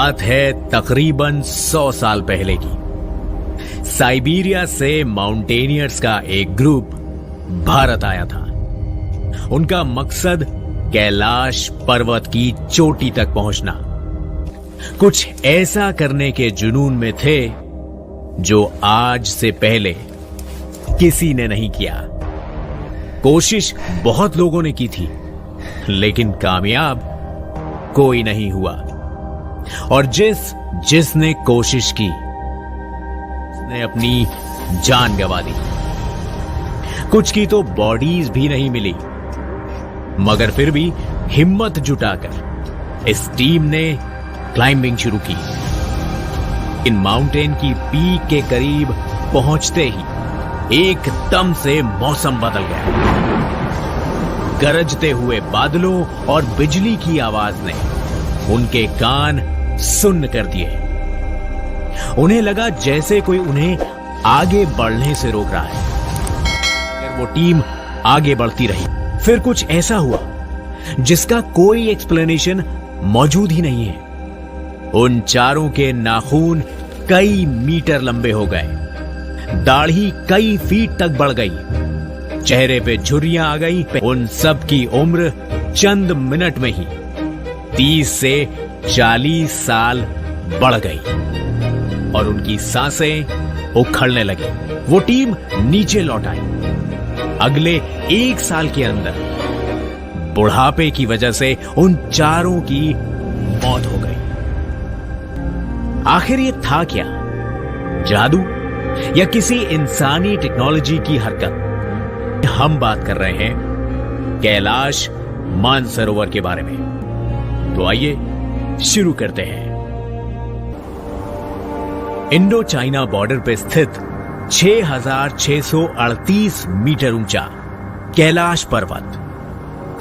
बात है तकरीबन 100 साल पहले की। साइबेरिया से माउंटेनियर्स का एक ग्रुप भारत आया था। उनका मकसद कैलाश पर्वत की चोटी तक पहुंचना। कुछ ऐसा करने के जुनून में थे जो आज से पहले किसी ने नहीं किया। कोशिश बहुत लोगों ने की थी, लेकिन कामयाब कोई नहीं हुआ। और जिसने कोशिश की उसने अपनी जान गंवा दी। कुछ की तो बॉडीज भी नहीं मिली, मगर फिर भी हिम्मत जुटाकर इस टीम ने क्लाइंबिंग शुरू की। इन माउंटेन की पीक के करीब पहुंचते ही एकदम से मौसम बदल गया। गरजते हुए बादलों और बिजली की आवाज ने उनके कान सुन्न कर दिए। उन्हें लगा जैसे कोई उन्हें आगे बढ़ने से रोक रहा है। वो टीम आगे बढ़ती रही। फिर कुछ ऐसा हुआ जिसका कोई एक्सप्लेनेशन मौजूद ही नहीं है। उन चारों के नाखून कई मीटर लंबे हो गए, दाढ़ी कई फीट तक बढ़ गई, चेहरे पे झुर्रियां आ गई। उन सब की उम्र चंद मिनट में ही 30 से 40 साल बढ़ गई और उनकी सांसें उखड़ने लगी। वो टीम नीचे लौट आई। अगले 1 साल के अंदर बुढ़ापे की वजह से उन चारों की मौत हो गई। आखिर ये था क्या? जादू या किसी इंसानी टेक्नोलॉजी की हरकत? हम बात कर रहे हैं कैलाश मानसरोवर के बारे में। तो आइए शुरू करते हैं। इंडो चाइना बॉर्डर पर स्थित 6638 मीटर ऊंचा कैलाश पर्वत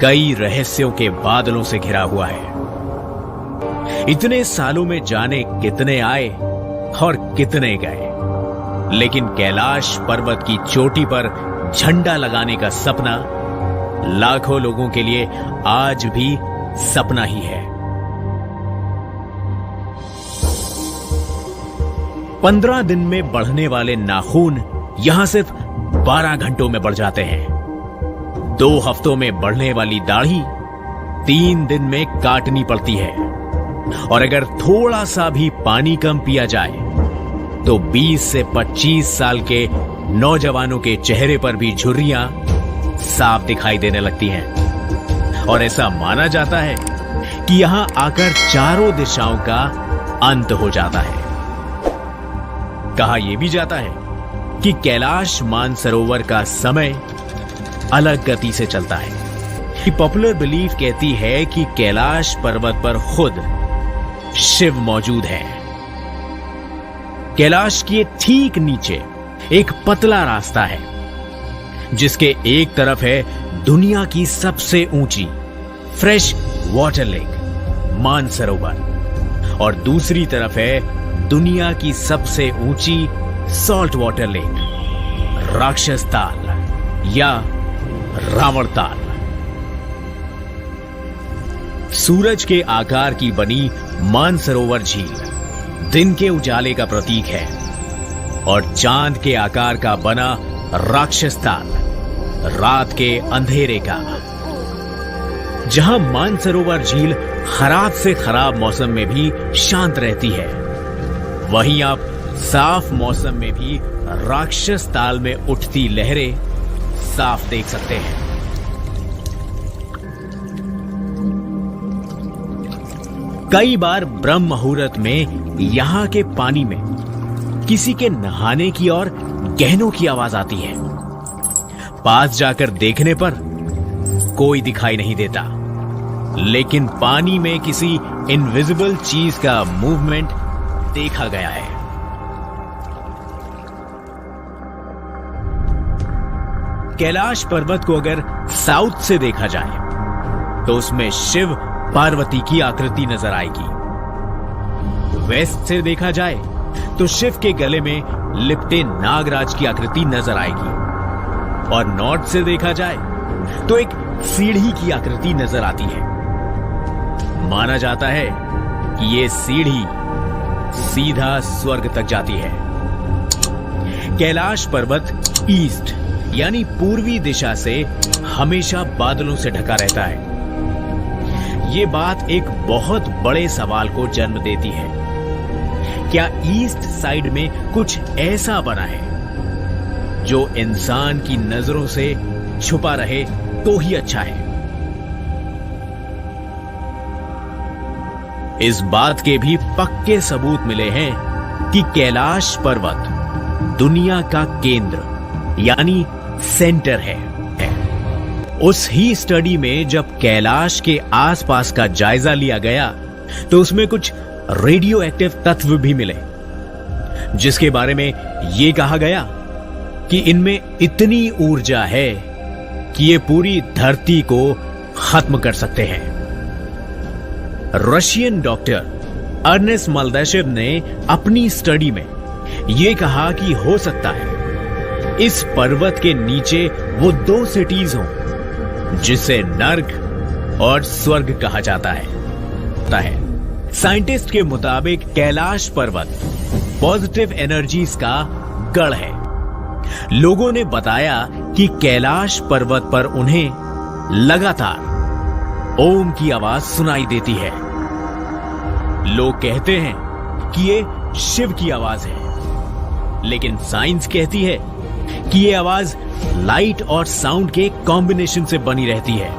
कई रहस्यों के बादलों से घिरा हुआ है। इतने सालों में जाने कितने आए और कितने गए, लेकिन कैलाश पर्वत की चोटी पर झंडा लगाने का सपना लाखों लोगों के लिए आज भी सपना ही है। 15 दिन में बढ़ने वाले नाखून यहां सिर्फ 12 घंटों में बढ़ जाते हैं। 2 हफ्तों में बढ़ने वाली दाढ़ी 3 दिन में काटनी पड़ती है। और अगर थोड़ा सा भी पानी कम पिया जाए तो 20 से 25 साल के नौजवानों के चेहरे पर भी झुर्रियां साफ दिखाई देने लगती हैं। और ऐसा माना जाता है कि यहां आकर चारों दिशाओं का अंत हो जाता है। कहा यह भी जाता है कि कैलाश मानसरोवर का समय अलग गति से चलता है। पॉपुलर बिलीफ कहती है कि कैलाश पर्वत पर खुद शिव मौजूद है। कैलाश के ठीक नीचे एक पतला रास्ता है, जिसके एक तरफ है दुनिया की सबसे ऊंची फ्रेश वाटर लेक मानसरोवर और दूसरी तरफ है दुनिया की सबसे ऊंची सॉल्ट वाटर लेक राक्षस ताल या रावण ताल। सूरज के आकार की बनी मानसरोवर झील दिन के उजाले का प्रतीक है और चांद के आकार का बना राक्षस ताल रात के अंधेरे का। जहां मानसरोवर झील खराब से खराब मौसम में भी शांत रहती है, वहीं आप साफ मौसम में भी राक्षस ताल में उठती लहरें साफ देख सकते हैं। कई बार ब्रह्म मुहूर्त में यहां के पानी में किसी के नहाने की और गहनों की आवाज आती है। पास जाकर देखने पर कोई दिखाई नहीं देता, लेकिन पानी में किसी इनविजिबल चीज का मूवमेंट देखा गया है। कैलाश पर्वत को अगर साउथ से देखा जाए तो उसमें शिव पार्वती की आकृति नजर आएगी। वेस्ट से देखा जाए तो शिव के गले में लिपटे नागराज की आकृति नजर आएगी और नॉर्थ से देखा जाए तो एक सीढ़ी की आकृति नजर आती है। माना जाता है कि ये सीढ़ी सीधा स्वर्ग तक जाती है। कैलाश पर्वत ईस्ट यानी पूर्वी दिशा से हमेशा बादलों से ढका रहता है। ये बात एक बहुत बड़े सवाल को जन्म देती है। क्या ईस्ट साइड में कुछ ऐसा बना है जो इंसान की नजरों से छुपा रहे तो ही अच्छा है? इस बात के भी पक्के सबूत मिले हैं कि कैलाश पर्वत दुनिया का केंद्र यानी सेंटर है। उस ही स्टडी में जब कैलाश के आसपास का जायजा लिया गया तो उसमें कुछ रेडियो एक्टिव तत्व भी मिले, जिसके बारे में यह कहा गया कि इनमें इतनी ऊर्जा है कि ये पूरी धरती को खत्म कर सकते हैं। रशियन डॉक्टर अर्नेस्ट मल्देशेव ने अपनी स्टडी में यह कहा कि हो सकता है इस पर्वत के नीचे वो 2 सिटीज हों जिसे नर्क और स्वर्ग कहा जाता है। साइंटिस्ट के मुताबिक कैलाश पर्वत पॉजिटिव एनर्जीज का गढ़ है। लोगों ने बताया कि कैलाश पर्वत पर उन्हें लगातार ओम की आवाज सुनाई देती है। लोग कहते हैं कि ये शिव की आवाज है, लेकिन साइंस कहती है कि ये आवाज लाइट और साउंड के कॉम्बिनेशन से बनी रहती है।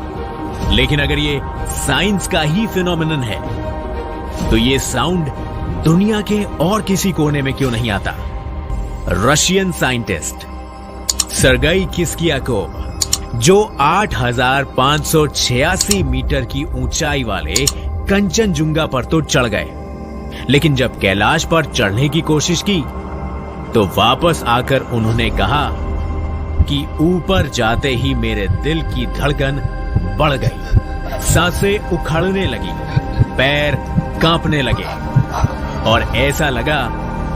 लेकिन अगर ये साइंस का ही फिनोमिनन है तो ये साउंड दुनिया के और किसी कोने में क्यों नहीं आता? रशियन साइंटिस्ट सर्गेई किस्लियाकोव, जो 8,586 मीटर की ऊंचाई वाले कंचनजुंगा पर तो चढ़ गए, लेकिन जब कैलाश पर चढ़ने की कोशिश की तो वापस आकर उन्होंने कहा कि ऊपर जाते ही मेरे दिल की धड़कन बढ़ गई, सांसें उखड़ने लगी, पैर कांपने लगे और ऐसा लगा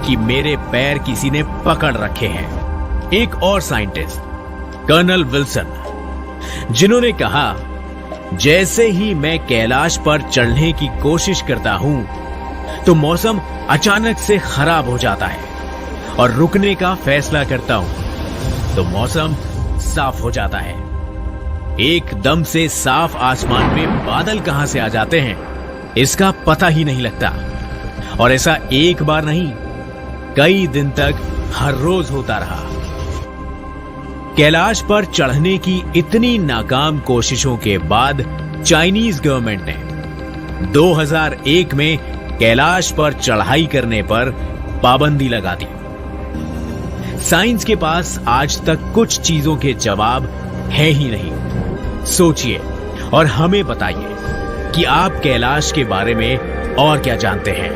कि मेरे पैर किसी ने पकड़ रखे हैं। एक और साइंटिस्ट कर्नल विल्सन, जिन्होंने कहा जैसे ही मैं कैलाश पर चढ़ने की कोशिश करता हूं तो मौसम अचानक से खराब हो जाता है और रुकने का फैसला करता हूं तो मौसम साफ हो जाता है। एकदम से साफ आसमान में बादल कहां से आ जाते हैं इसका पता ही नहीं लगता, और ऐसा एक बार नहीं कई दिन तक हर रोज होता रहा। कैलाश पर चढ़ने की इतनी नाकाम कोशिशों के बाद चाइनीज गवर्नमेंट ने 2001 में कैलाश पर चढ़ाई करने पर पाबंदी लगा दी। साइंस के पास आज तक कुछ चीजों के जवाब है ही नहीं। सोचिए और हमें बताइए कि आप कैलाश के बारे में और क्या जानते हैं।